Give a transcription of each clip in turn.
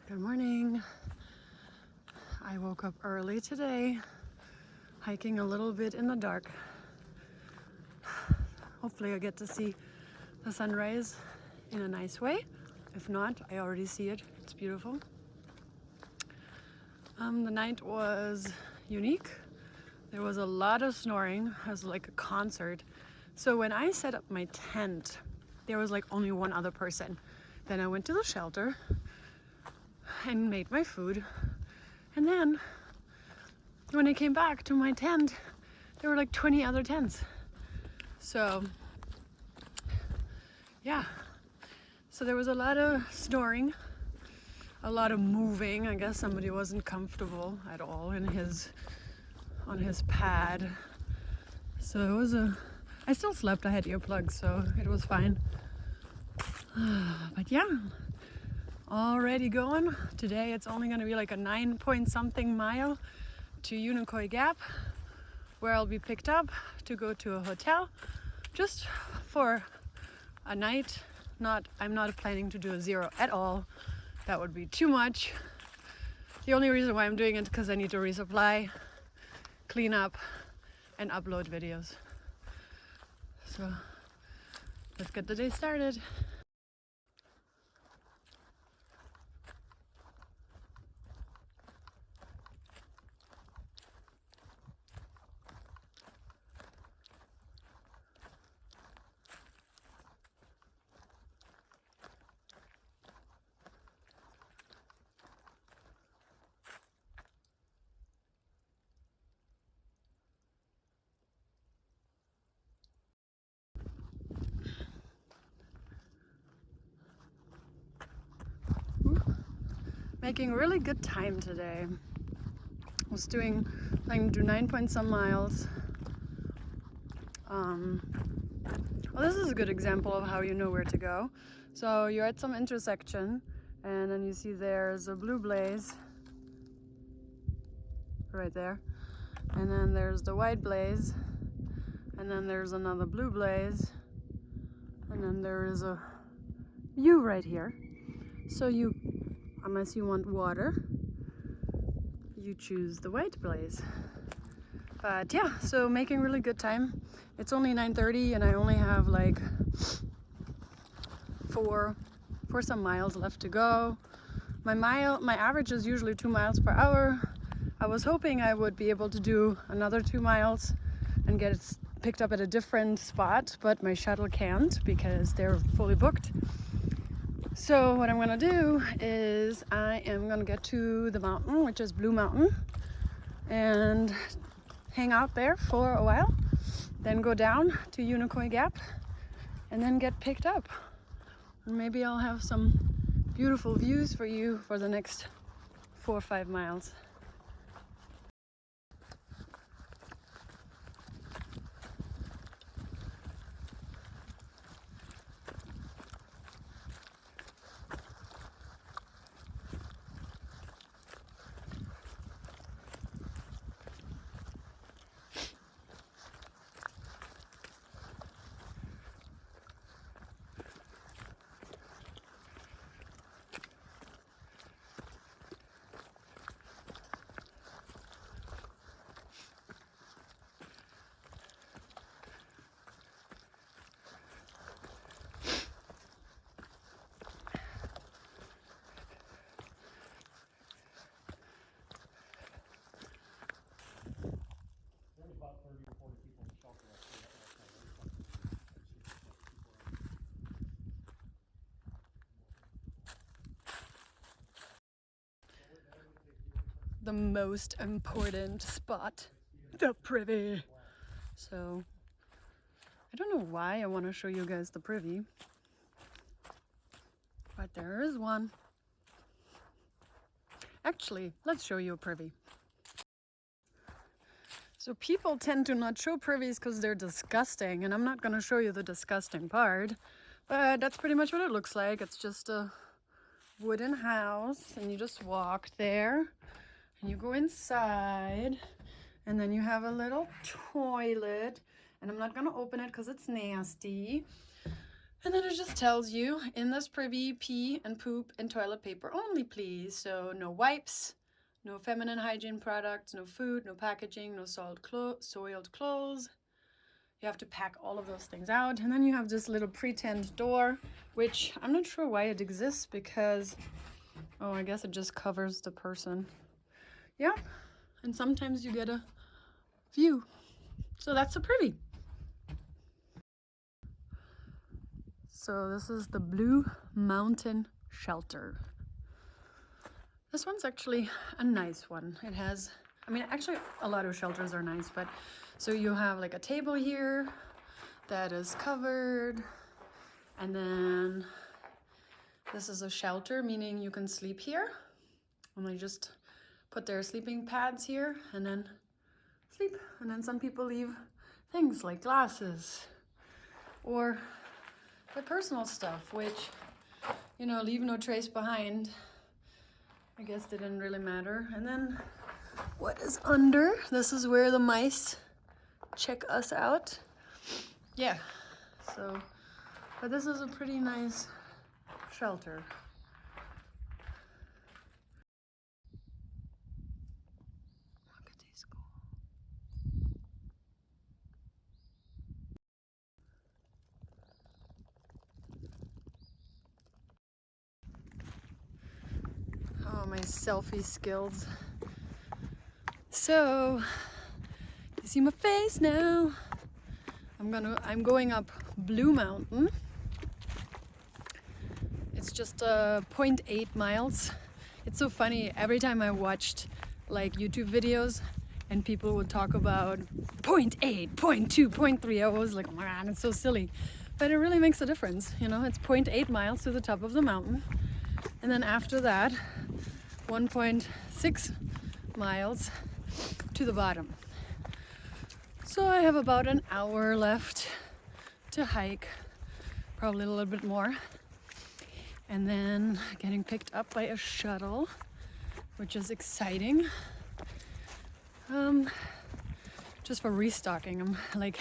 Good morning. I woke up early today, hiking a little bit in the dark. Hopefully I get to see the sunrise in a nice way. If not, I already see it. It's beautiful. The night was unique. There was a lot of snoring. It was like a concert. So when I set up my tent, there was like only one other person. Then I went to the shelter and made my food. And then when I came back to my tent, there were like 20 other tents. So yeah, so there was a lot of snoring, a lot of moving. I guess somebody wasn't comfortable at all on his pad. So it was I still slept. I had earplugs, so it was fine. But yeah, already going. Today it's only going to be like a 9-point-something mile to Unicoi Gap, where I'll be picked up to go to a hotel just for a night. I'm not planning to do a zero at all. That would be too much. The only reason why I'm doing it is because I need to resupply, clean up, and upload videos. So let's get the day started. Making really good time today. I was trying to do 9-point-some miles. Well, this is a good example of how you know where to go. So you're at some intersection, and then you see there's a blue blaze right there, and then there's the white blaze, and then there's another blue blaze, and then there is a U right here. So you, unless you want water, you choose the white blaze. But yeah, so making really good time. It's only 9:30 and I only have like four some miles left to go. My average is usually 2 miles per hour. I was hoping I would be able to do another 2 miles and get it picked up at a different spot, but my shuttle can't because they're fully booked. So what I'm gonna do is I am gonna get to the mountain, which is Blue Mountain, and hang out there for a while, then go down to Unicoi Gap, and then get picked up. And maybe I'll have some beautiful views for you for the next 4 or 5 miles. The most important spot, the Privy. So I don't know why I want to show you guys the Privy, but there is one. Actually, let's show you a Privy. So people tend to not show privies because they're disgusting, and I'm not going to show you the disgusting part, but that's pretty much what it looks like. It's just a wooden house, and you just walk there, and you go inside, and then you have a little toilet, and I'm not going to open it because it's nasty. And then it just tells you, in this Privy, pee and poop and toilet paper only, please. So no wipes, no feminine hygiene products, no food, no packaging, no soiled clothes. You have to pack all of those things out. And then you have this little pretend door, which I'm not sure why it exists because, oh, I guess it just covers the person. Yeah, and sometimes you get a view. So that's a Privy. So this is the Blue Mountain Shelter. This one's actually a nice one. It has, I mean, actually a lot of shelters are nice, but so you have like a table here that is covered, and then this is a shelter, meaning you can sleep here. And they just put their sleeping pads here and then sleep. And then some people leave things like glasses or their personal stuff, which, you know, leave no trace behind. I guess they didn't really matter. And then what is under? This is where the mice check us out. Yeah, so, but this is a pretty nice shelter. Look at these cool. Oh, my selfie skills. So, you see my face now. I'm going up Blue Mountain. It's just 0.8 miles. It's so funny, every time I watched like YouTube videos and people would talk about 0.8, 0.2, 0.3, I was like, man, it's so silly. But it really makes a difference, you know, it's 0.8 miles to the top of the mountain. And then after that, 1.6 miles to the bottom. So I have about an hour left to hike, probably a little bit more. And then getting picked up by a shuttle, which is exciting. Just for restocking, I'm like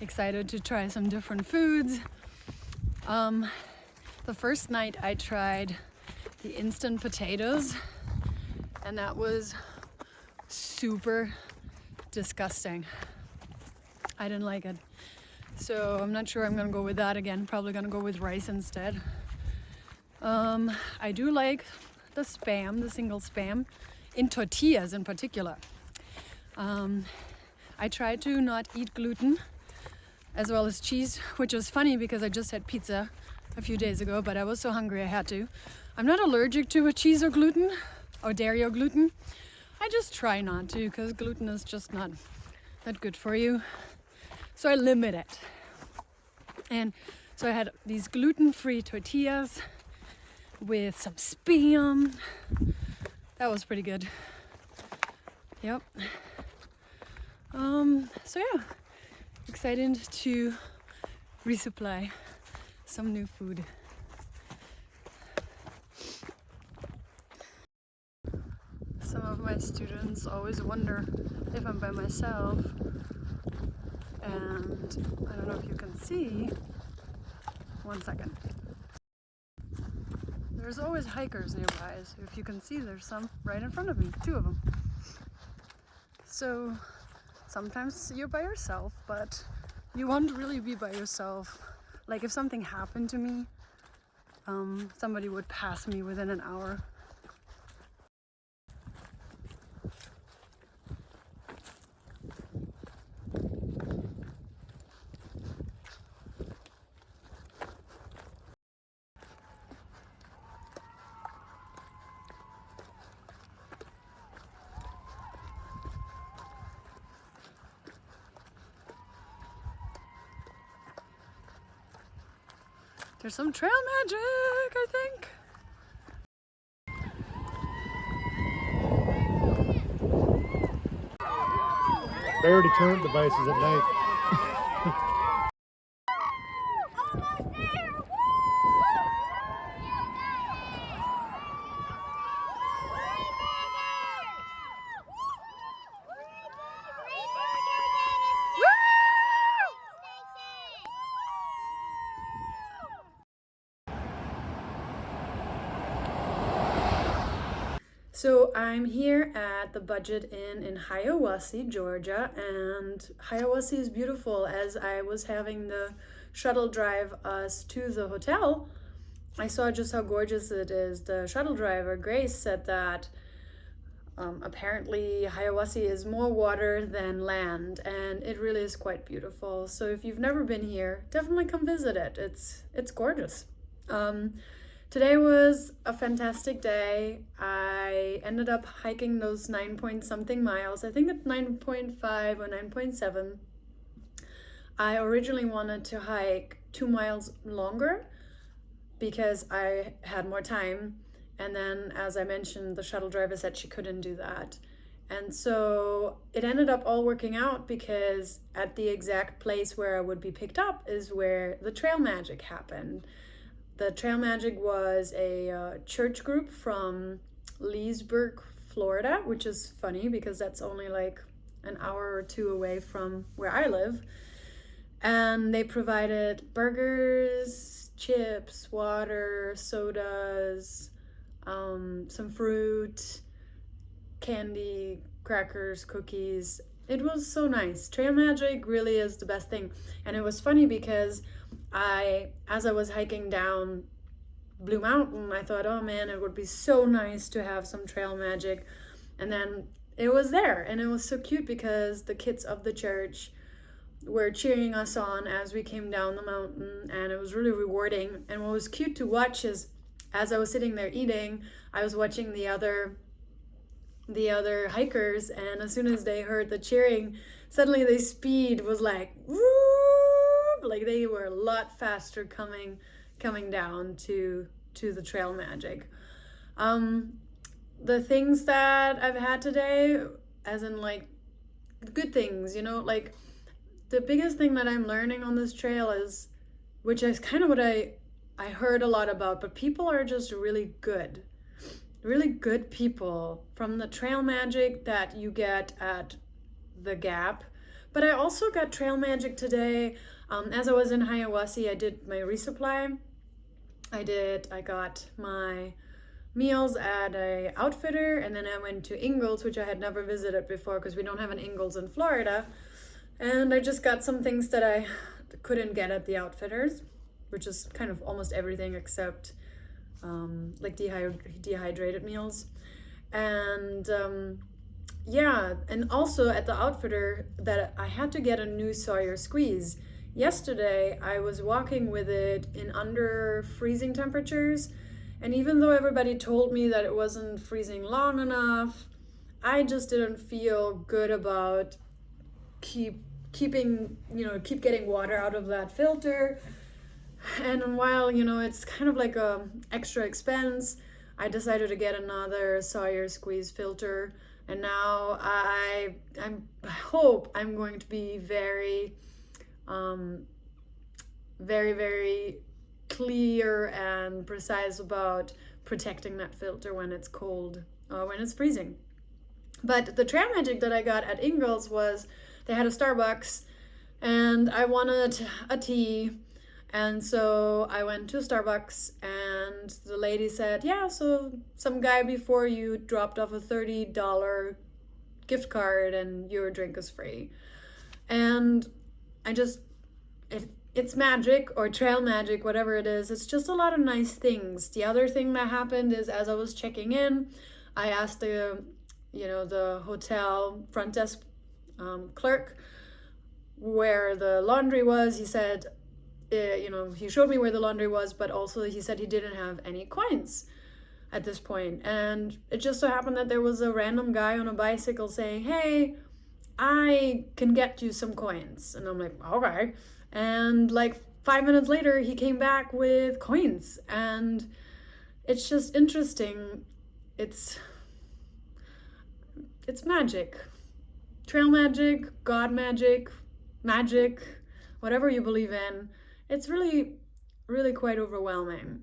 excited to try some different foods. The first night I tried the instant potatoes, and that was super disgusting. I didn't like it. So I'm not sure I'm gonna go with that again. Probably gonna go with rice instead. I do like the Spam, the single Spam, in tortillas in particular. I try to not eat gluten as well as cheese, which was funny because I just had pizza a few days ago, but I was so hungry I had to. I'm not allergic to cheese or gluten, or dairy or gluten. I just try not to because gluten is just not that good for you. So I limit it. And so I had these gluten-free tortillas with some Spam. That was pretty good. Yep. So yeah, excited to resupply some new food. Some of my students always wonder if I'm by myself, and I don't know if you can see. One second. There's always hikers nearby, so if you can see, there's some right in front of me, 2 of them. So sometimes you're by yourself, but you won't really be by yourself. Like if something happened to me, somebody would pass me within an hour. There's some trail magic, I think. Bear deterrent devices at night. Almost there! Woo! So I'm here at the Budget Inn in Hiawassee, Georgia, and Hiawassee is beautiful. As I was having the shuttle drive us to the hotel, I saw just how gorgeous it is. The shuttle driver, Grace, said that apparently Hiawassee is more water than land, and it really is quite beautiful. So if you've never been here, definitely come visit it. It's gorgeous. Today was a fantastic day. I ended up hiking those 9-point-something miles. I think it's 9.5 or 9.7. I originally wanted to hike 2 miles longer because I had more time. And then, as I mentioned, the shuttle driver said she couldn't do that. And so it ended up all working out because at the exact place where I would be picked up is where the Trail Magic happened. The Trail Magic was a church group from Leesburg, Florida, which is funny because that's only like an hour or two away from where I live. And they provided burgers, chips, water, sodas, some fruit, candy, crackers, cookies. It was so nice. Trail Magic really is the best thing. And it was funny because as I was hiking down Blue Mountain, I thought, oh man, it would be so nice to have some Trail Magic. And then it was there, and it was so cute because the kids of the church were cheering us on as we came down the mountain, and it was really rewarding. And what was cute to watch is as I was sitting there eating, I was watching the other hikers, and as soon as they heard the cheering, suddenly the speed was like whoop, like they were a lot faster coming down to the Trail Magic. The things that I've had today, as in like good things, like the biggest thing that I'm learning on this trail is, which is kind of what I heard a lot about, but people are just really good people from the Trail Magic that you get at the Gap. But I also got Trail Magic today. As I was in Hiawassee, I did my resupply. I got my meals at a outfitter, and then I went to Ingalls, which I had never visited before because we don't have an Ingalls in Florida. And I just got some things that I couldn't get at the outfitters, which is kind of almost everything except like dehydrated meals. And and also at the outfitter that I had to get a new Sawyer squeeze. Yesterday I was walking with it in under freezing temperatures, and even though everybody told me that it wasn't freezing long enough, I just didn't feel good about keep getting water out of that filter. And while it's kind of like a extra expense, I decided to get another Sawyer squeeze filter, and now I hope I'm going to be very very clear and precise about protecting that filter when it's cold or when it's freezing. But the Trail Magic that I got at Ingalls was, they had a Starbucks and I wanted a tea. And so I went to Starbucks, and the lady said, yeah, so some guy before you dropped off a $30 gift card and your drink is free. And it's magic, or Trail Magic, whatever it is. It's just a lot of nice things. The other thing that happened is, as I was checking in, I asked the hotel front desk clerk where the laundry was. He said, he showed me where the laundry was, but also he said he didn't have any coins at this point. And it just so happened that there was a random guy on a bicycle saying, hey, I can get you some coins. And I'm like, okay. And like 5 minutes later, he came back with coins. And it's just interesting. It's magic. Trail magic, God magic, whatever you believe in. It's really, really quite overwhelming.